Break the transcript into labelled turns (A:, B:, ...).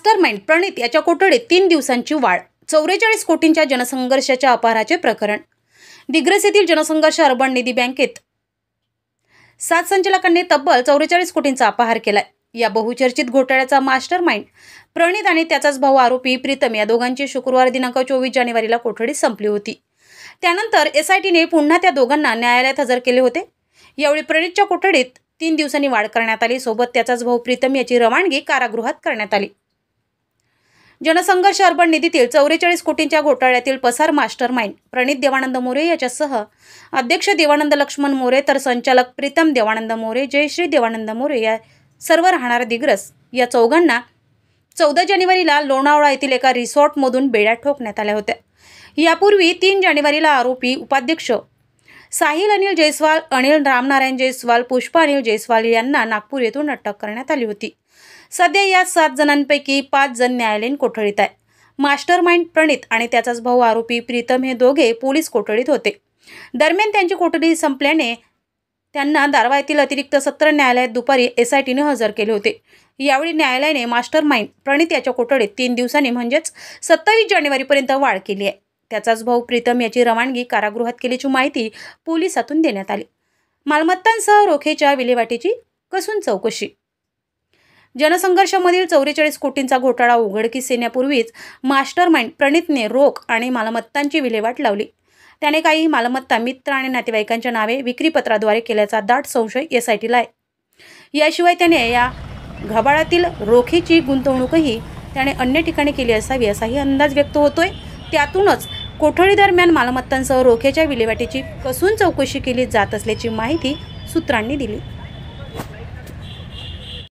A: Mastermind प्रणित याच्या कोठडीत 3 दिवसांची वाढ. 44 कोटींच्या जनसंघर्षाच्या अपहाराचे प्रकरण. दिग्रस येथील जनसंघर्ष अर्बन निधी बँकेत 7 संचालकांनी तब्बल 44 कोटींचा अपहार केलाय. या बहुचर्चित घोटाळ्याचा मास्टरमाइंड प्रणित आणि त्याचाच भाऊ आरोपी प्रीतम या दोघांची शुक्रवार दिनांक 24 जानेवारीला कोठडी संपली होती. त्यानंतर एसआयटीने पुन्हा त्या दोघांना न्यायालयात हजर केले होते. यावेळी प्रणितच्या कोठडीत 3 दिवसांनी वाढ करण्यात आली. सोबत त्याचाच भाऊ प्रीतम याची रवानगी कारागृहात करण्यात आली. जनसंघर्ष अर्बन निधीतील 44 कोटींच्या घोटाळ्यातील पसार मास्टरमाइंड प्रणित देवानंद मोरे याच्यासह अध्यक्ष देवानंद लक्ष्मण मोरे तर संचालक प्रीतम देवानंद मोरे, जयश्री देवानंद मोरे या सर्व राहणार दिग्रस या चौघांना 14 जानेवारीला लोणावळा येथील एका रिसॉर्टमधून बेड्या ठोकण्यात आल्या होत्या. यापूर्वी 3 जानेवारीला आरोपी उपाध्यक्ष साहिल अनिल जयस्वाल, अनिल रामनारायण जयस्वाल, पुष्पा अनिल जयस्वाल यांना नागपूर येथून अटक करण्यात आली होती. सध्या या 7 जणांपैकी 5 जण न्यायालयीन कोठडीत आहे. मास्टरमाइंड प्रणित आणि त्याचाच भाऊ आरोपी प्रीतम हे दोघे पोलीस कोठडीत होते. दरम्यान त्यांची कोठडी संपल्याने त्यांना दारव्हा येथील अतिरिक्त सत्र न्यायालयात दुपारी एसआयटीने हजर केले होते. यावेळी न्यायालयाने मास्टरमाइंड प्रणित याच्या कोठडीत 3 दिवसांनी म्हणजेच 27 जानेवारीपर्यंत वाढ केली आहे. त्याचाच भाऊ प्रीतम याची रवानगी कारागृहात केल्याची माहिती पोलिसातून देण्यात आली. मालमत्तांसह रोखेच्या विल्हेवाटीची कसून चौकशी. जनसंघर्षामधील 44 कोटींचा घोटाळा उघडकीस येण्यापूर्वीच मास्टरमाइंड प्रणितने रोख आणि मालमत्तांची विल्हेवाट लावली. त्याने काही मालमत्ता मित्र आणि नातेवाईकांच्या नावे विक्रीपत्राद्वारे केल्याचा दाट संशय एसआयटीला आहे. याशिवाय त्याने या घबाडातील रोखीची गुंतवणूकही त्याने अन्य ठिकाणी केली असावी असाही अंदाज व्यक्त होतोय. त्यातूनच कोठडी दरम्यान मालमत्तांसह रोखेच्या विल्हेवाटीची कसून चौकशी केली जात असल्याची माहिती सूत्रांनी दिली.